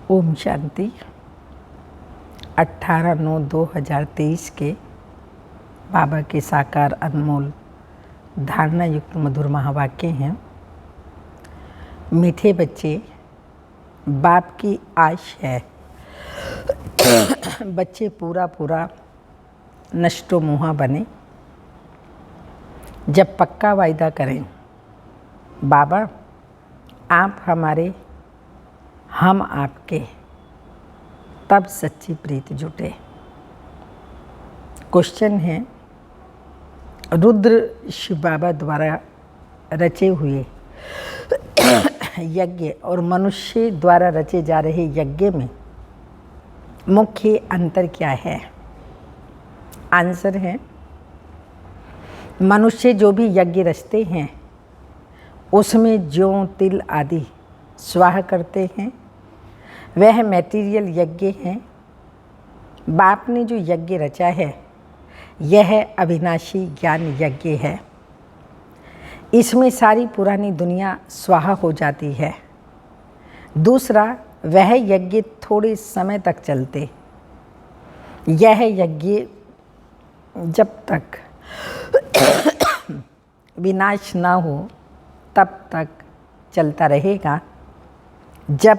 ओम शांति। 18/9/2023 के बाबा के साकार अनमोल धारणा युक्त मधुर महावाक्य हैं। मीठे बच्चे, बाप की आश है बच्चे पूरा नष्टो मुहा बने। जब पक्का वायदा करें, बाबा आप हमारे, हम आपके, तब सच्ची प्रीत जुटे। क्वेश्चन है, रुद्र शिव बाबा द्वारा रचे हुए यज्ञ और मनुष्य द्वारा रचे जा रहे यज्ञ में मुख्य अंतर क्या है? आंसर है, मनुष्य जो भी यज्ञ रचते हैं उसमें जौ तिल आदि स्वाह करते हैं, वह मैटीरियल यज्ञ हैं। बाप ने जो यज्ञ रचा है यह अविनाशी ज्ञान यज्ञ है। इसमें सारी पुरानी दुनिया स्वाहा हो जाती है। दूसरा, वह यज्ञ थोड़े समय तक चलते। यह यज्ञ जब तक विनाश ना हो तब तक चलता रहेगा। जब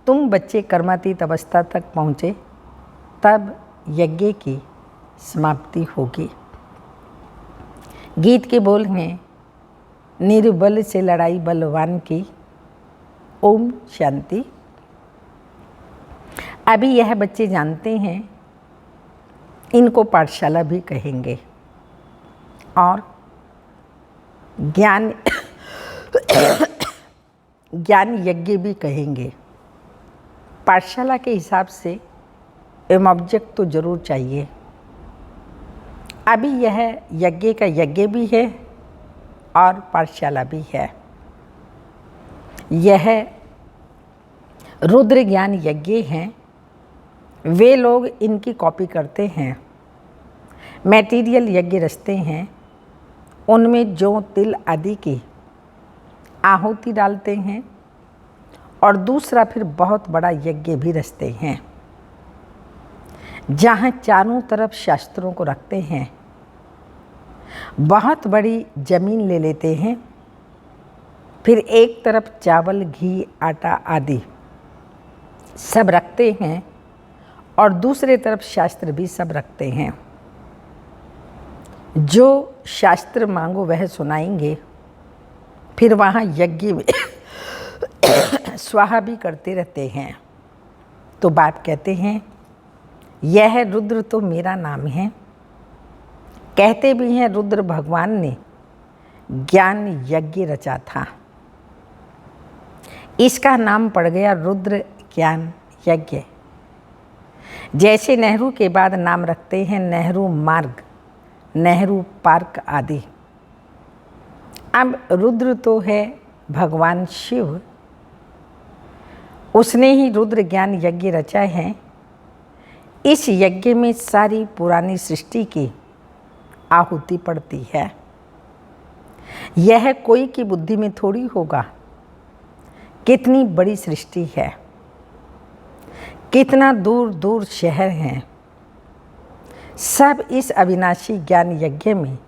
तुम बच्चे कर्मातीत अवस्था तक पहुँचे तब यज्ञ की समाप्ति होगी। गीत के बोल हैं, निर्बल से लड़ाई बलवान की। ओम शांति। अभी यह बच्चे जानते हैं, इनको पाठशाला भी कहेंगे और ज्ञान यज्ञ भी कहेंगे। पाठशाला के हिसाब से एम ऑब्जेक्ट तो जरूर चाहिए। अभी यह यज्ञ का यज्ञ भी है और पाठशाला भी है। यह रुद्र ज्ञान यज्ञ हैं। वे लोग इनकी कॉपी करते हैं। मैटीरियल यज्ञ रचते हैं, उनमें जौ तिल आदि की आहुति डालते हैं और दूसरा फिर बहुत बड़ा यज्ञ भी रचते हैं, जहाँ चारों तरफ शास्त्रों को रखते हैं। बहुत बड़ी जमीन ले लेते हैं, फिर एक तरफ चावल, घी, आटा आदि सब रखते हैं और दूसरे तरफ शास्त्र भी सब रखते हैं। जो शास्त्र मांगो वह सुनाएंगे। फिर वहाँ यज्ञ में स्वाहा भी करते रहते हैं। तो बाप कहते हैं, यह रुद्र तो मेरा नाम है। कहते भी हैं रुद्र भगवान ने ज्ञान यज्ञ रचा था, इसका नाम पड़ गया रुद्र ज्ञान यज्ञ। जैसे नेहरू के बाद नाम रखते हैं नेहरू मार्ग, नेहरू पार्क आदि। अब रुद्र तो है भगवान शिव, उसने ही रुद्र ज्ञान यज्ञ रचा है। इस यज्ञ में सारी पुरानी सृष्टि की आहुति पड़ती है। यह कोई की बुद्धि में थोड़ी होगा। कितनी बड़ी सृष्टि है, कितना दूर दूर शहर हैं, सब इस अविनाशी ज्ञान यज्ञ में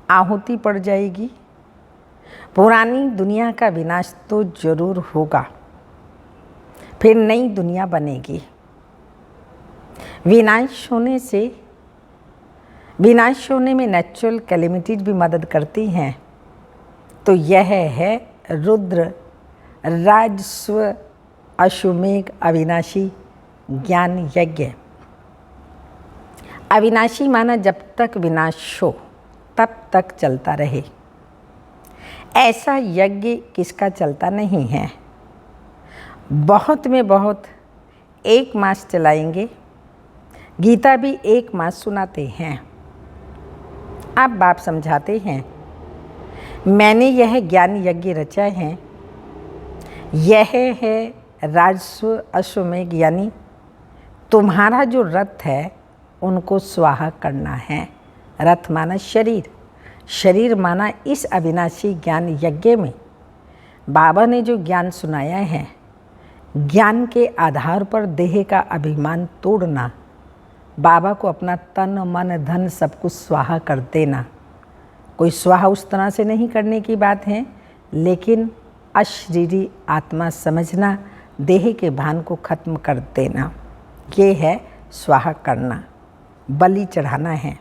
आहुति पड़ जाएगी। पुरानी दुनिया का विनाश तो जरूर होगा, फिर नई दुनिया बनेगी। विनाश होने में नेचुरल कैलेमिटीज भी मदद करती हैं। तो यह है रुद्र राजस्व अश्वमेघ अविनाशी ज्ञान यज्ञ। अविनाशी माना जब तक विनाश हो तब तक चलता रहे। ऐसा यज्ञ किसका चलता नहीं है। बहुत में बहुत 1 मास चलाएंगे। गीता भी 1 मास सुनाते हैं। अब बाप समझाते हैं, मैंने यह ज्ञान यज्ञ रचा है। यह है राजस्व अश्वमेघ, यानी तुम्हारा जो रथ है उनको स्वाहा करना है। रथ माना शरीर, शरीर माना इस अविनाशी ज्ञान यज्ञ में बाबा ने जो ज्ञान सुनाया है ज्ञान के आधार पर देह का अभिमान तोड़ना, बाबा को अपना तन मन धन सब कुछ स्वाहा कर देना। कोई स्वाहा उस तरह से नहीं करने की बात है, लेकिन अशरीरी आत्मा समझना, देह के भान को खत्म कर देना, ये है स्वाहा करना, बलि चढ़ाना है।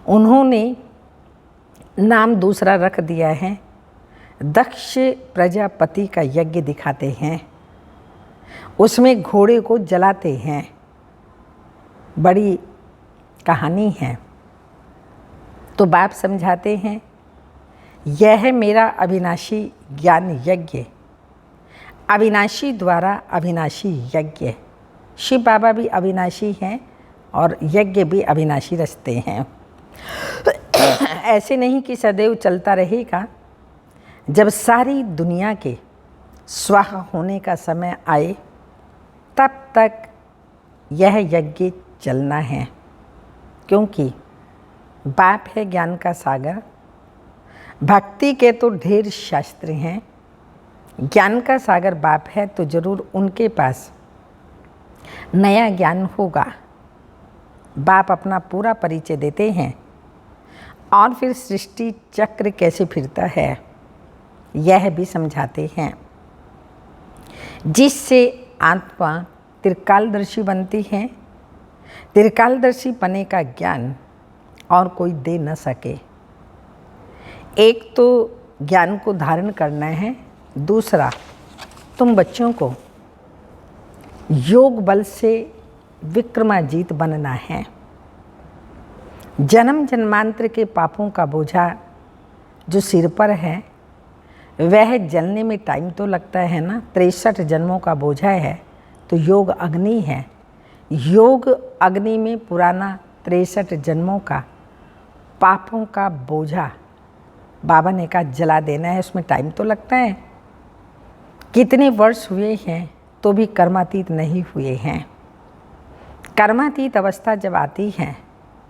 उन्होंने नाम दूसरा रख दिया है, दक्ष प्रजापति का यज्ञ दिखाते हैं, उसमें घोड़े को जलाते हैं, बड़ी कहानी है। तो बाप समझाते हैं, यह है मेरा अविनाशी ज्ञान यज्ञ, अविनाशी द्वारा अविनाशी यज्ञ। शिव बाबा भी अविनाशी हैं और यज्ञ भी अविनाशी रचते हैं। ऐसे नहीं कि सदैव चलता रहेगा, जब सारी दुनिया के स्वाहा होने का समय आए तब तक यह यज्ञ चलना है, क्योंकि बाप है ज्ञान का सागर। भक्ति के तो ढेर शास्त्र हैं, ज्ञान का सागर बाप है तो जरूर उनके पास नया ज्ञान होगा। बाप अपना पूरा परिचय देते हैं और फिर सृष्टि चक्र कैसे फिरता है यह भी समझाते हैं, जिससे आत्मा त्रिकालदर्शी बनती है। त्रिकालदर्शी पने का ज्ञान और कोई दे न सके। एक तो ज्ञान को धारण करना है, दूसरा तुम बच्चों को योग बल से विक्रमाजीत बनना है। जन्म जन्मांतर के पापों का बोझा जो सिर पर है वह जलने में टाइम तो लगता है ना, 63 जन्मों का बोझा है तो योग अग्नि है। योग अग्नि में पुराना 63 जन्मों का पापों का बोझा बाबा ने कहा जला देना है, उसमें टाइम तो लगता है। कितने वर्ष हुए हैं तो भी कर्मातीत नहीं हुए हैं। कर्मातीत अवस्था जब आती है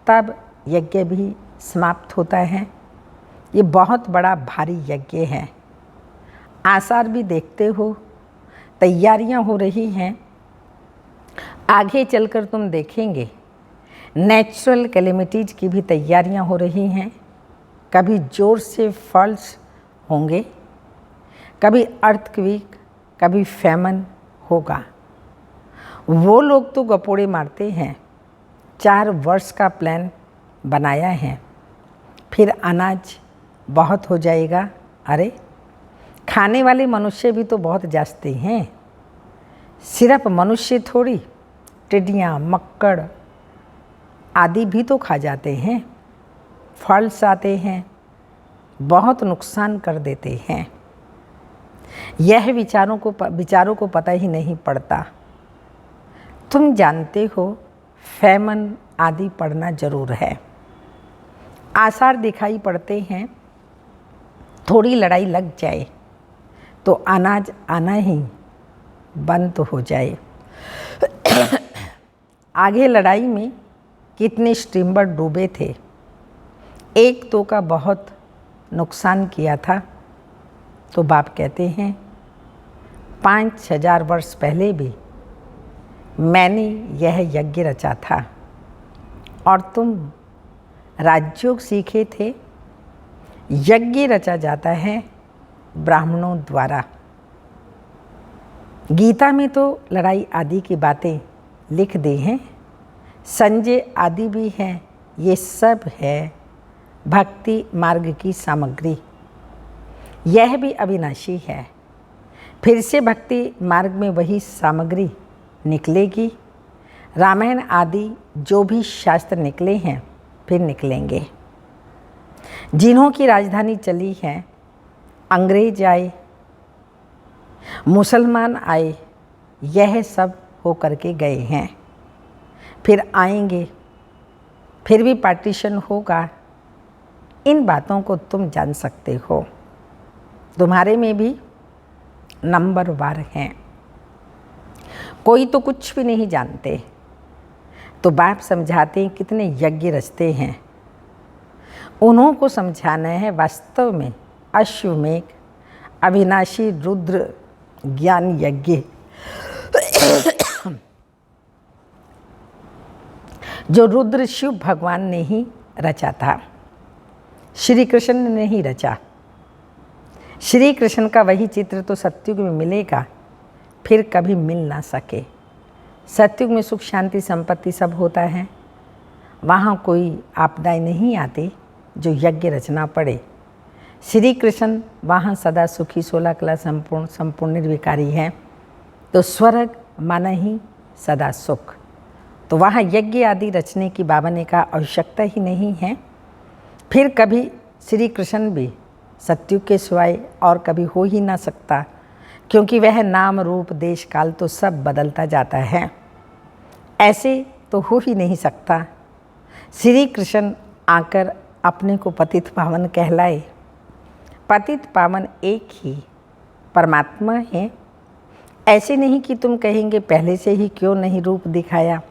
तब यज्ञ भी समाप्त होता है। ये बहुत बड़ा भारी यज्ञ है। आसार भी देखते हो, तैयारियां हो रही हैं। आगे चलकर तुम देखेंगे नेचुरल कैलेमिटीज की भी तैयारियां हो रही हैं। कभी जोर से फॉल्स होंगे, कभी अर्थक्वेक, कभी फैमन होगा। वो लोग तो गपोड़े मारते हैं, 4 वर्ष का प्लान बनाया है, फिर अनाज बहुत हो जाएगा। अरे खाने वाले मनुष्य भी तो बहुत जाते हैं, सिर्फ मनुष्य थोड़ी, टिड्डियाँ, मक्कड़ आदि भी तो खा जाते हैं। फल्स आते हैं, बहुत नुकसान कर देते हैं। यह विचारों को पता ही नहीं पड़ता। तुम जानते हो फैमन आदि पड़ना जरूर है। आसार दिखाई पड़ते हैं, थोड़ी लड़ाई लग जाए तो अनाज आना ही बंद हो जाए। आगे लड़ाई में कितने स्टीमर डूबे थे, एक तो का बहुत नुकसान किया था। तो बाप कहते हैं 5000 वर्ष पहले भी मैंने यह यज्ञ रचा था और तुम राजयोग सीखे थे। यज्ञ रचा जाता है ब्राह्मणों द्वारा। गीता में तो लड़ाई आदि की बातें लिख दी हैं, संजय आदि भी हैं। ये सब है भक्ति मार्ग की सामग्री। यह भी अविनाशी है। फिर से भक्ति मार्ग में वही सामग्री निकलेगी। रामायण आदि जो भी शास्त्र निकले हैं फिर निकलेंगे। जिन्हों की राजधानी चली है, अंग्रेज आए, मुसलमान आए, यह सब हो करके गए हैं, फिर आएंगे, फिर भी पार्टीशन होगा। इन बातों को तुम जान सकते हो। तुम्हारे में भी नंबरवार हैं। कोई तो कुछ भी नहीं जानते। तो बाप समझाते हैं कितने यज्ञ रचते हैं। उन्हों को समझाना है वास्तव में अश्वमेघ अविनाशी रुद्र ज्ञान यज्ञ जो रुद्र शिव भगवान ने ही रचा था, श्री कृष्ण ने नहीं रचा। श्री कृष्ण का वही चित्र तो सतयुग में मिलेगा, फिर कभी मिल ना सके। सतयुग में सुख शांति संपत्ति सब होता है, वहाँ कोई आपदाएं नहीं आती जो यज्ञ रचना पड़े। श्री कृष्ण वहाँ सदा सुखी 16 कला संपूर्ण निर्विकारी है, तो स्वर्ग माना ही सदा सुख, तो वहाँ यज्ञ आदि रचने की बाबने का आवश्यकता ही नहीं है। फिर कभी श्री कृष्ण भी सतयुग के सिवाय और कभी हो ही ना सकता, क्योंकि वह नाम रूप देश काल तो सब बदलता जाता है, ऐसे तो हो ही नहीं सकता। श्री कृष्ण आकर अपने को पतित पावन कहलाए। पतित पावन एक ही परमात्मा है। ऐसे नहीं कि तुम कहेंगे पहले से ही क्यों नहीं रूप दिखाया,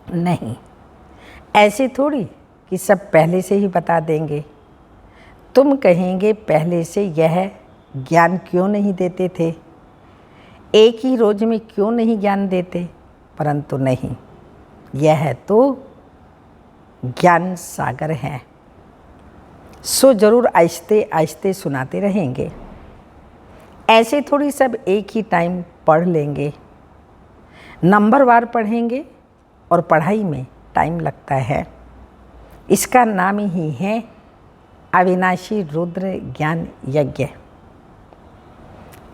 नहीं, ऐसे थोड़ी कि सब पहले से ही बता देंगे। तुम कहेंगे पहले से यह ज्ञान क्यों नहीं देते थे, एक ही रोज में क्यों नहीं ज्ञान देते, परंतु नहीं, यह तो ज्ञान सागर है, सो जरूर आहिस्ते आहिस्ते सुनाते रहेंगे। ऐसे थोड़ी सब एक ही टाइम पढ़ लेंगे, नंबरवार पढ़ेंगे और पढ़ाई में टाइम लगता है। इसका नाम ही है अविनाशी रुद्र ज्ञान यज्ञ।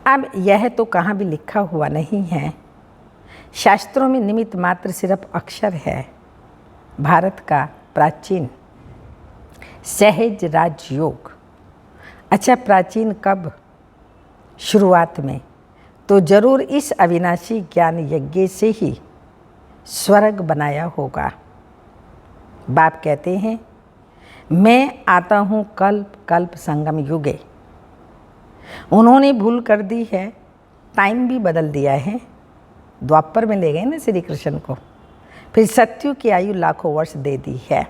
अब यह तो कहाँ भी लिखा हुआ नहीं है, शास्त्रों में निमित्त मात्र सिर्फ अक्षर है। भारत का प्राचीन सहज राजयोग। अच्छा, प्राचीन कब? शुरुआत में तो जरूर इस अविनाशी ज्ञान यज्ञ से ही स्वर्ग बनाया होगा। बाप कहते हैं, मैं आता हूँ कल्प कल्प संगम युगे। उन्होंने भूल कर दी है, टाइम भी बदल दिया है। द्वापर में ले गए ना श्री कृष्ण को, फिर सतयुग की आयु लाखों वर्ष दे दी है,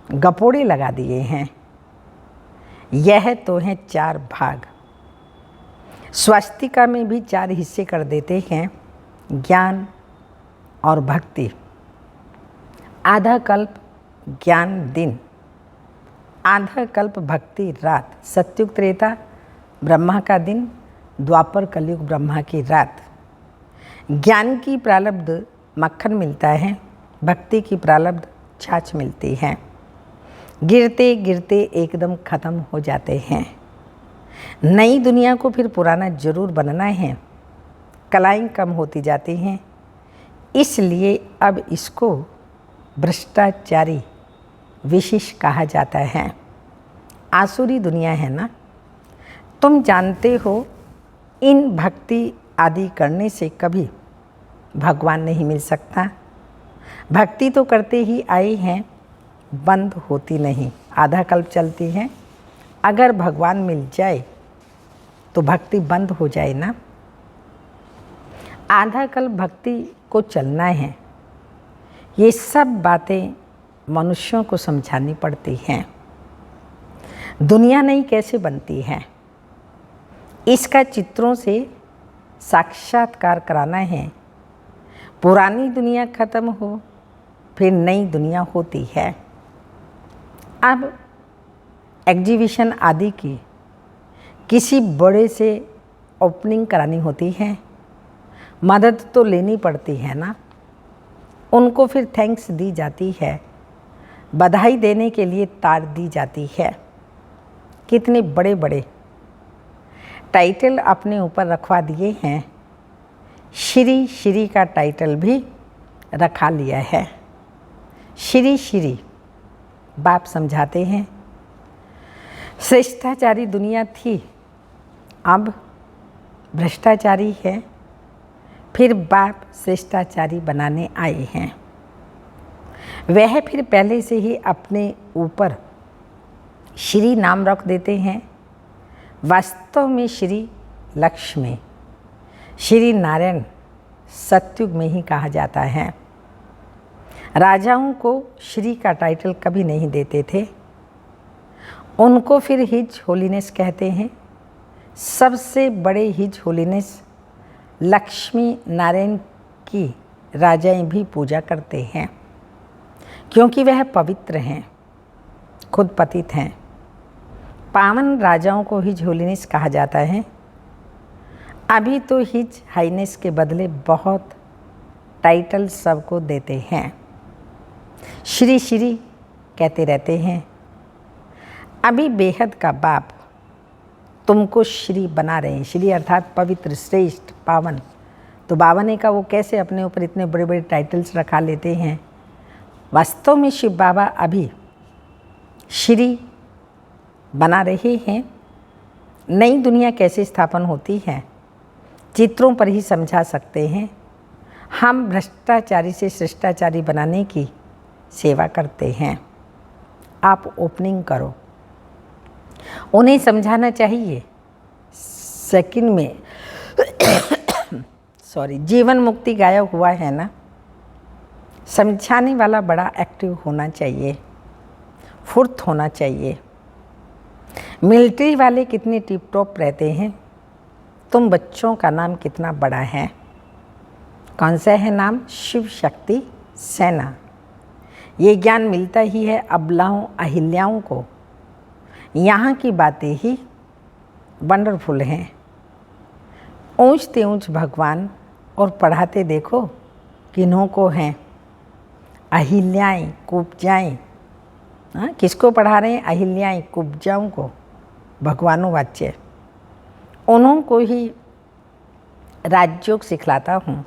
गपोड़े लगा दिए हैं। यह तो हैं 4 भाग। स्वास्तिका में भी 4 हिस्से कर देते हैं, ज्ञान और भक्ति। आधा कल्प ज्ञान दिन, आधा कल्प भक्ति रात। सतयुग त्रेता ब्रह्मा का दिन, द्वापर कलयुग ब्रह्मा की रात। ज्ञान की प्रारब्ध मक्खन मिलता है, भक्ति की प्रारब्ध छाछ मिलती है। गिरते गिरते एकदम ख़त्म हो जाते हैं। नई दुनिया को फिर पुराना जरूर बनना है। कलाएं कम होती जाती हैं, इसलिए अब इसको भ्रष्टाचारी विशेष कहा जाता है। आसुरी दुनिया है ना, तुम जानते हो। इन भक्ति आदि करने से कभी भगवान नहीं मिल सकता। भक्ति तो करते ही आए हैं, बंद होती नहीं, आधा कल्प चलती है। अगर भगवान मिल जाए तो भक्ति बंद हो जाए ना। आधा कल्प भक्ति को चलना है। ये सब बातें मनुष्यों को समझानी पड़ती हैं। दुनिया नई कैसे बनती है, इसका चित्रों से साक्षात्कार कराना है। पुरानी दुनिया खत्म हो, फिर नई दुनिया होती है। अब एग्जीबिशन आदि की किसी बड़े से ओपनिंग करानी होती है, मदद तो लेनी पड़ती है ना। उनको फिर थैंक्स दी जाती है, बधाई देने के लिए तार दी जाती है। कितने बड़े बड़े टाइटल अपने ऊपर रखवा दिए हैं। श्री श्री का टाइटल भी रखा लिया है। श्री श्री बाप समझाते हैं, श्रेष्ठाचारी दुनिया थी, अब भ्रष्टाचारी है। फिर बाप श्रेष्ठाचारी बनाने आए हैं। वह फिर पहले से ही अपने ऊपर श्री नाम रख देते हैं। वास्तव में श्री लक्ष्मी, श्री नारायण सतयुग में ही कहा जाता है। राजाओं को श्री का टाइटल कभी नहीं देते थे, उनको फिर हिज होलीनेस कहते हैं। सबसे बड़े हिज होलीनेस लक्ष्मी नारायण की राजाएं भी पूजा करते हैं, क्योंकि वह पवित्र हैं, खुद पतित हैं। पावन राजाओं को हिज होलीनेस कहा जाता है। अभी तो हिज हाईनेस के बदले बहुत टाइटल सबको देते हैं, श्री श्री कहते रहते हैं। अभी बेहद का बाप तुमको श्री बना रहे हैं। श्री अर्थात पवित्र, श्रेष्ठ, पावन। तो बाबा ने कहा वो कैसे अपने ऊपर इतने बड़े बड़े टाइटल्स रखा लेते हैं। वास्तव में शिव बाबा अभी श्री बना रहे हैं। नई दुनिया कैसे स्थापन होती है चित्रों पर ही समझा सकते हैं। हम भ्रष्टाचारी से शिष्टाचारी बनाने की सेवा करते हैं। आप ओपनिंग करो, उन्हें समझाना चाहिए। सेकंड में जीवन मुक्ति गायब हुआ है ना, समझाने वाला बड़ा एक्टिव होना चाहिए, फुर्त होना चाहिए। मिलिट्री वाले कितने टिप टॉप रहते हैं, तुम बच्चों का नाम कितना बड़ा है। कौन सा है नाम? शिव शक्ति सेना। ये ज्ञान मिलता ही है अबलाओं अहिल्याओं को। यहाँ की बातें ही वंडरफुल हैं। ऊंचते ऊंच भगवान और पढ़ाते देखो किन्हों को हैं, अहिल्याएँ कुब्जाएँ। हाँ, किसको पढ़ा रहे हैं? अहिल्याएँ कुब्जाओं को, भगवानों वाच्य उन्हों को ही राजयोग सिखलाता हूँ।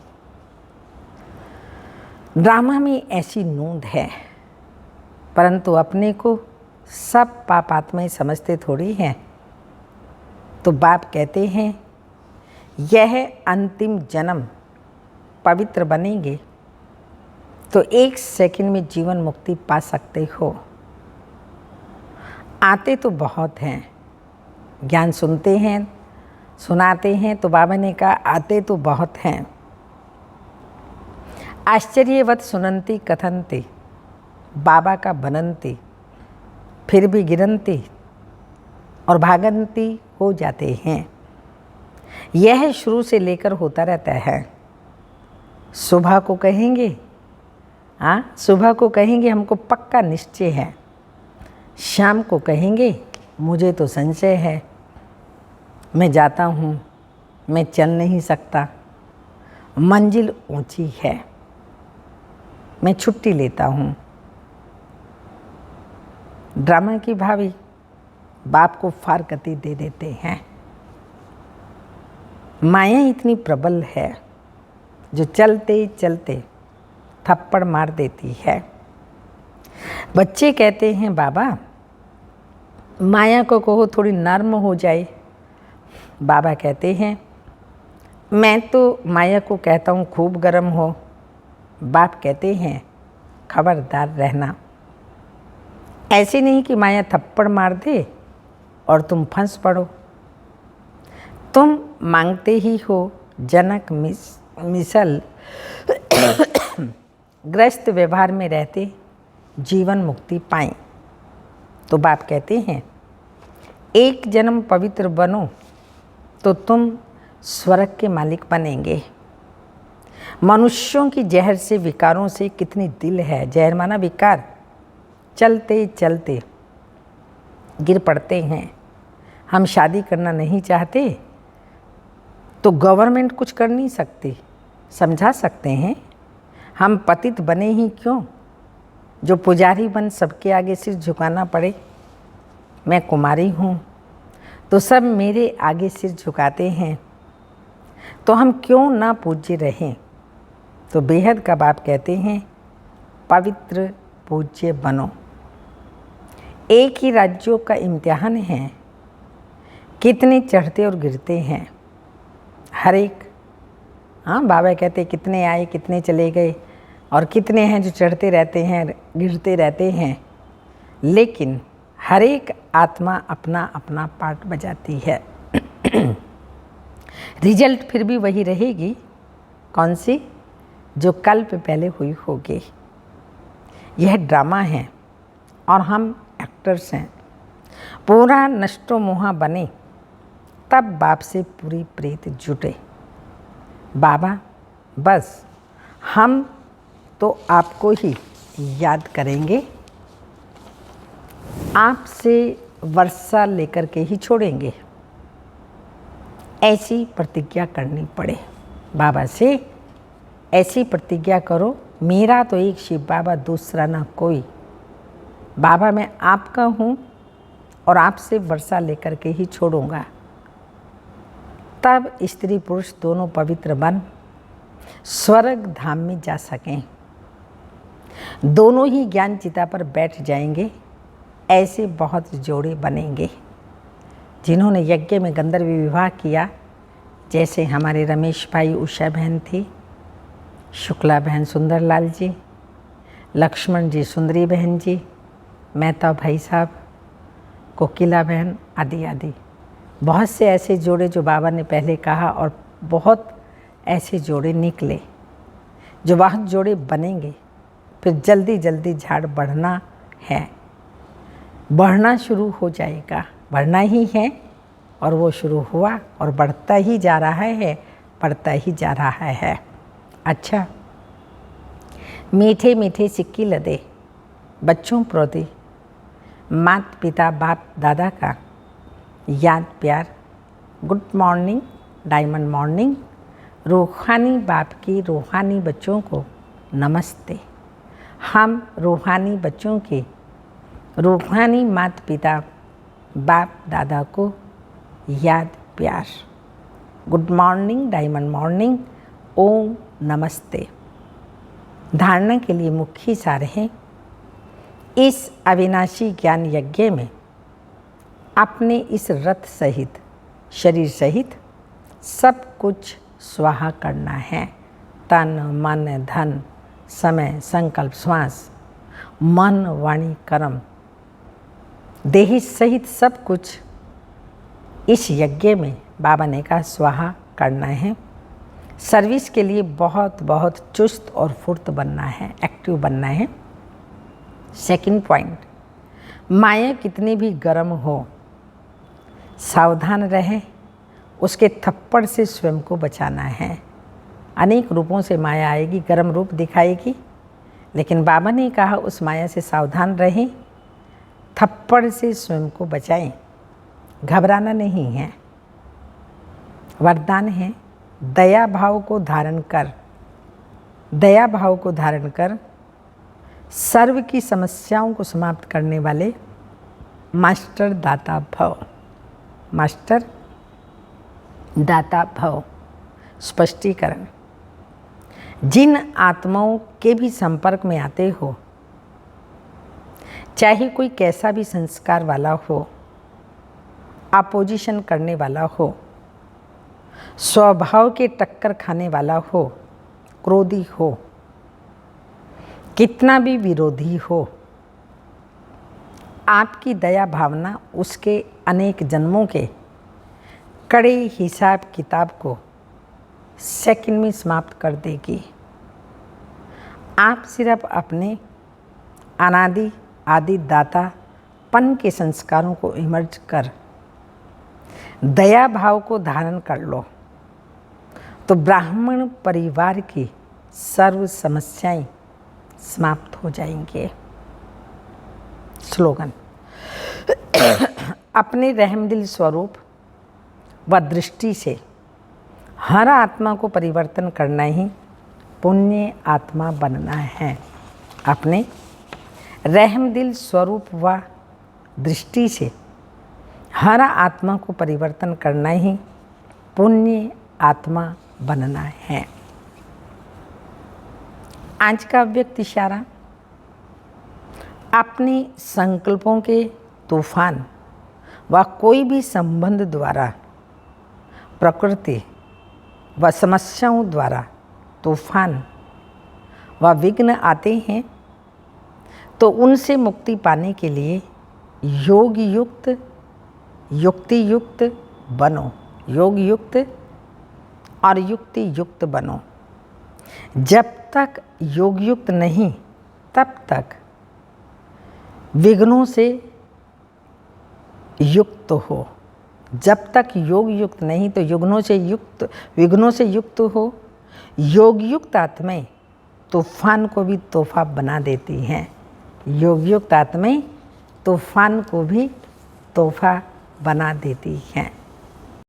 ड्रामा में ऐसी नोंद है, परंतु अपने को सब पापात्माएं समझते थोड़ी हैं। तो बाप कहते हैं यह अंतिम जन्म पवित्र बनेंगे तो 1 सेकंड में जीवन मुक्ति पा सकते हो। आते तो बहुत हैं, ज्ञान सुनते हैं, सुनाते हैं। तो बाबा ने कहा आते तो बहुत हैं। आश्चर्यवत सुनंती कथनती, बाबा का बनंती, फिर भी गिरंती और भागंती हो जाते हैं। यह शुरू से लेकर होता रहता है। सुबह को कहेंगे, हाँ सुबह को कहेंगे हमको पक्का निश्चय है, शाम को कहेंगे मुझे तो संशय है, मैं जाता हूँ, मैं चल नहीं सकता, मंजिल ऊंची है, मैं छुट्टी लेता हूँ। ड्रामा की भाभी बाप को फारकती दे देते हैं। माया इतनी प्रबल है जो चलते चलते थप्पड़ मार देती है। बच्चे कहते हैं बाबा माया को कहो थोड़ी नर्म हो जाए। बाबा कहते हैं मैं तो माया को कहता हूँ खूब गर्म हो। बाप कहते हैं खबरदार रहना। ऐसे नहीं कि माया थप्पड़ मार दे और तुम फंस पड़ो। तुम मांगते ही हो जनक मिसल ग्रस्त व्यवहार में रहते जीवन मुक्ति पाएं। तो बाप कहते हैं एक जन्म पवित्र बनो तो तुम स्वर्ग के मालिक बनेंगे। मनुष्यों की जहर से विकारों से कितनी दिल है, जहर माना विकार, चलते चलते गिर पड़ते हैं। हम शादी करना नहीं चाहते तो गवर्नमेंट कुछ कर नहीं सकती, समझा सकते हैं। हम पतित बने ही क्यों जो पुजारी बन सबके आगे सिर झुकाना पड़े। मैं कुमारी हूँ तो सब मेरे आगे सिर झुकाते हैं, तो हम क्यों ना पूज्य रहें। तो बेहद का बाप कहते हैं पवित्र पूज्य बनो। एक ही राज्यों का इम्तिहान है, कितने चढ़ते और गिरते हैं हर एक। हाँ बाबा कहते कितने आए कितने चले गए और कितने हैं जो चढ़ते रहते हैं गिरते रहते हैं, लेकिन हर एक आत्मा अपना अपना पार्ट बजाती है। रिजल्ट फिर भी वही रहेगी, कौन सी? जो कल्प पहले हुई होगी। यह ड्रामा है और हम एक्टर्स हैं। पूरा नष्टो मोहा बने तब बाप से पूरी प्रीत जुटे। बाबा बस हम तो आपको ही याद करेंगे, आपसे वर्षा लेकर के ही छोड़ेंगे, ऐसी प्रतिज्ञा करनी पड़े। बाबा से ऐसी प्रतिज्ञा करो, मेरा तो एक शिव बाबा, दूसरा ना कोई। बाबा मैं आपका हूँ और आपसे वर्षा लेकर के ही छोड़ूंगा। तब स्त्री पुरुष दोनों पवित्र बन स्वर्ग धाम में जा सकें, दोनों ही ज्ञान चिता पर बैठ जाएंगे। ऐसे बहुत जोड़े बनेंगे जिन्होंने यज्ञ में गंधर्व विवाह किया, जैसे हमारे रमेश भाई, उषा बहन थी, शुक्ला बहन सुंदरलाल जी, लक्ष्मण जी सुंदरी बहन जी, मेहता भाई साहब, कोकिला बहन आदि आदि। बहुत से ऐसे जोड़े जो बाबा ने पहले कहा, और बहुत ऐसे जोड़े निकले जो बहुत जोड़े बनेंगे। फिर जल्दी जल्दी झाड़ बढ़ना है, बढ़ना शुरू हो जाएगा, बढ़ना ही है और वो शुरू हुआ और बढ़ता ही जा रहा है, बढ़ता ही जा रहा है। अच्छा, मीठे मीठे सिक्की लदे बच्चों प्रति माता पिता बाप दादा का याद प्यार, गुड मॉर्निंग, डायमंड मॉर्निंग। रूहानी बाप की रूहानी बच्चों को नमस्ते। हम रूहानी बच्चों के रूहानी माता पिता बाप दादा को याद प्यार, गुड मॉर्निंग, डायमंड मॉर्निंग, ओम नमस्ते। धारणा के लिए मुख्य सार है, इस अविनाशी ज्ञान यज्ञ में अपने इस रथ सहित, शरीर सहित सब कुछ स्वाहा करना है। तन मन धन समय संकल्प श्वास मन वाणी कर्म देही सहित सब कुछ इस यज्ञ में बाबा ने कहा स्वाहा करना है। सर्विस के लिए बहुत बहुत चुस्त और फुर्त बनना है, एक्टिव बनना है। सेकंड पॉइंट, माया कितनी भी गर्म हो सावधान रहे, उसके थप्पड़ से स्वयं को बचाना है। अनेक रूपों से माया आएगी, गर्म रूप दिखाएगी, लेकिन बाबा ने कहा उस माया से सावधान रहें, थप्पड़ से स्वयं को बचाएं, घबराना नहीं है। वरदान है, दया भाव को धारण कर, दया भाव को धारण कर सर्व की समस्याओं को समाप्त करने वाले मास्टर दाता भव, मास्टर दाता भव। स्पष्टीकरण, जिन आत्माओं के भी संपर्क में आते हो, चाहे कोई कैसा भी संस्कार वाला हो, अपोजिशन करने वाला हो, स्वभाव के टक्कर खाने वाला हो, क्रोधी हो, कितना भी विरोधी हो, आपकी दया भावना उसके अनेक जन्मों के कड़े हिसाब किताब को सेकंड में समाप्त कर देगी। आप सिर्फ अपने अनादि आदि दातापन के संस्कारों को इमर्ज कर दया भाव को धारण कर लो, तो ब्राह्मण परिवार की सर्व समस्याएं समाप्त हो जाएंगे। स्लोगन, अपने रहमदिल स्वरूप व दृष्टि से हर आत्मा को परिवर्तन करना ही पुण्य आत्मा बनना है। अपने रहमदिल स्वरूप व दृष्टि से हर आत्मा को परिवर्तन करना ही पुण्य आत्मा बनना है। आज का व्यक्त इशारा, अपने संकल्पों के तूफान व कोई भी संबंध द्वारा, प्रकृति व समस्याओं द्वारा तूफान व विघ्न आते हैं, तो उनसे मुक्ति पाने के लिए योग युक्त, युक्ति युक्त बनो, योग युक्त और युक्ति युक्त बनो। जब तक योग युक्त नहीं, तब तक विघ्नों से युक्त हो, जब तक योग युक्त नहीं तो विघ्नों से युक्त हो। योग युक्त आत्माएं तूफान को भी तोहफा बना देती हैं। योग युक्त आत्माएं तूफान को भी तोहफा बना देती हैं।